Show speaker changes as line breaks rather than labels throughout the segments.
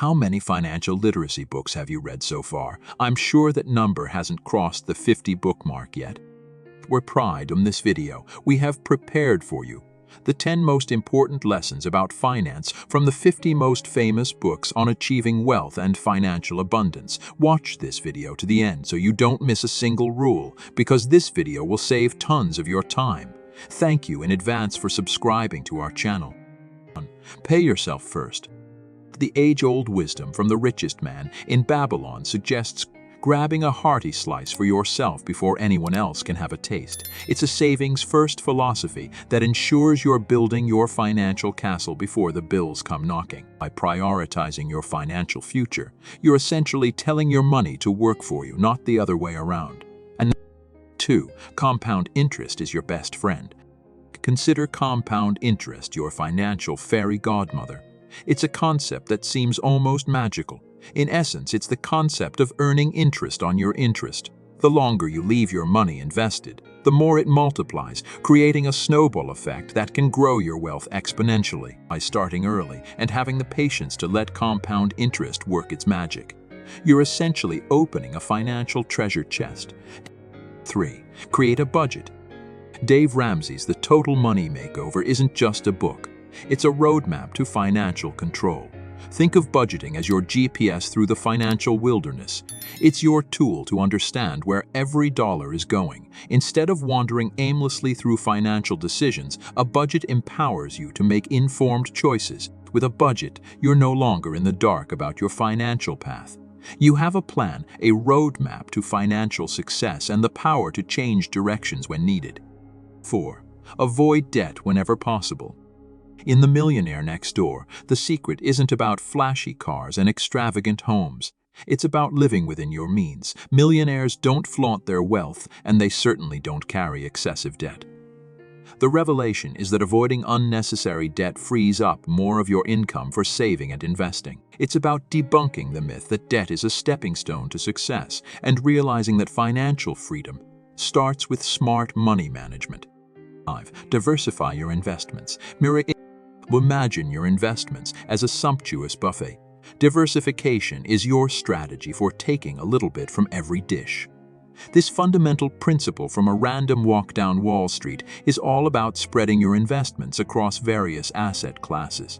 How many financial literacy books have you read so far? I'm sure that number hasn't crossed the 50 book mark yet. With pride on this video, we have prepared for you the 10 most important lessons about finance from the 50 most famous books on achieving wealth and financial abundance. Watch this video to the end so you don't miss a single rule, because this video will save tons of your time. Thank you in advance for subscribing to our channel. Pay yourself first. The age-old wisdom from the richest man in Babylon suggests grabbing a hearty slice for yourself before anyone else can have a taste. It's a savings-first philosophy that ensures you're building your financial castle before the bills come knocking. By prioritizing your financial future, you're essentially telling your money to work for you, not the other way around. And 2. Compound interest is your best friend. Consider compound interest your financial fairy godmother. It's a concept that seems almost magical. In essence, it's the concept of earning interest on your interest. The longer you leave your money invested, the more it multiplies, creating a snowball effect that can grow your wealth exponentially by starting early and having the patience to let compound interest work its magic. You're essentially opening a financial treasure chest. 3. Create a budget. Dave Ramsey's The Total Money Makeover isn't just a book. It's a roadmap to financial control. Think of budgeting as your GPS through the financial wilderness. It's your tool to understand where every dollar is going. Instead of wandering aimlessly through financial decisions, a budget empowers you to make informed choices. With a budget, you're no longer in the dark about your financial path. You have a plan, a roadmap to financial success, and the power to change directions when needed. 4. Avoid debt whenever possible. In The Millionaire Next Door, the secret isn't about flashy cars and extravagant homes. It's about living within your means. Millionaires don't flaunt their wealth, and they certainly don't carry excessive debt. The revelation is that avoiding unnecessary debt frees up more of your income for saving and investing. It's about debunking the myth that debt is a stepping stone to success and realizing that financial freedom starts with smart money management. 5. Diversify your investments. Imagine your investments as a sumptuous buffet. Diversification is your strategy for taking a little bit from every dish. This fundamental principle from a random walk down Wall Street is all about spreading your investments across various asset classes.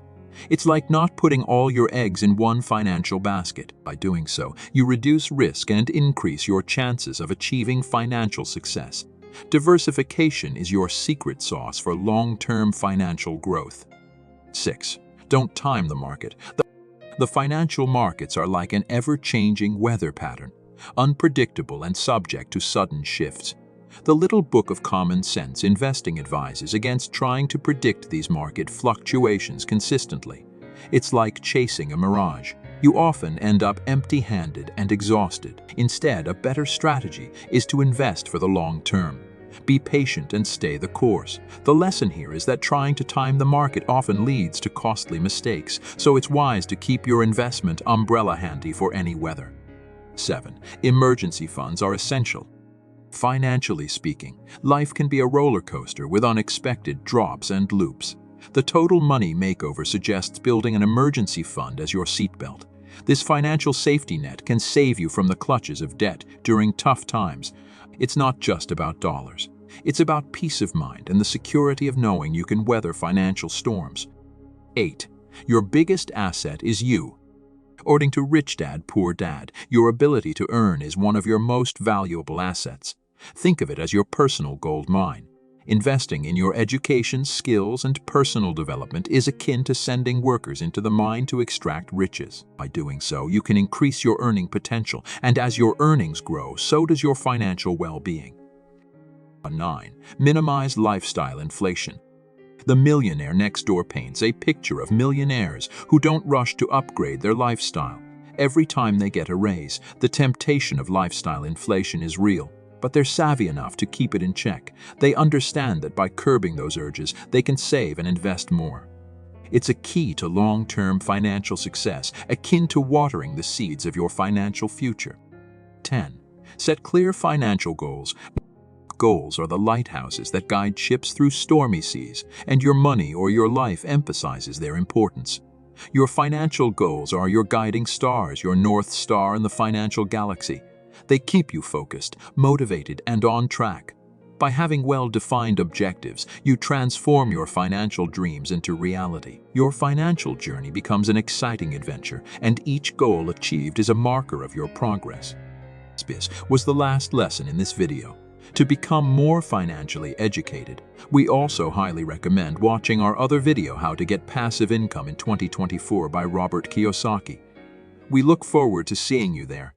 It's like not putting all your eggs in one financial basket. By doing so, you reduce risk and increase your chances of achieving financial success. Diversification is your secret sauce for long-term financial growth. 6. Don't time the market. The financial markets are like an ever-changing weather pattern, unpredictable and subject to sudden shifts. The Little Book of Common Sense Investing advises against trying to predict these market fluctuations consistently. It's like chasing a mirage. You often end up empty-handed and exhausted. Instead, a better strategy is to invest for the long term. Be patient and stay the course. The lesson here is that trying to time the market often leads to costly mistakes, so it's wise to keep your investment umbrella handy for any weather. 7. Emergency funds are essential. Financially speaking, life can be a roller coaster with unexpected drops and loops. The Total Money Makeover suggests building an emergency fund as your seatbelt. This financial safety net can save you from the clutches of debt during tough times. It's not just about dollars. It's about peace of mind and the security of knowing you can weather financial storms. 8. Your biggest asset is you. According to Rich Dad, Poor Dad, your ability to earn is one of your most valuable assets. Think of it as your personal gold mine. Investing in your education, skills, and personal development is akin to sending workers into the mine to extract riches. By doing so, you can increase your earning potential, and as your earnings grow, so does your financial well-being. 9. Minimize lifestyle inflation. The Millionaire Next Door paints a picture of millionaires who don't rush to upgrade their lifestyle. Every time they get a raise, the temptation of lifestyle inflation is real. But they're savvy enough to keep it in check. They understand that by curbing those urges, they can save and invest more. It's a key to long-term financial success, akin to watering the seeds of your financial future. 10. Set clear financial goals. Goals are the lighthouses that guide ships through stormy seas, and your money or your life emphasizes their importance. Your financial goals are your guiding stars, your North Star in the financial galaxy. They keep you focused, motivated, and on track. By having well-defined objectives, you transform your financial dreams into reality. Your financial journey becomes an exciting adventure, and each goal achieved is a marker of your progress. This was the last lesson in this video. To become more financially educated, we also highly recommend watching our other video, How to Get Passive Income in 2024 by Robert Kiyosaki. We look forward to seeing you there.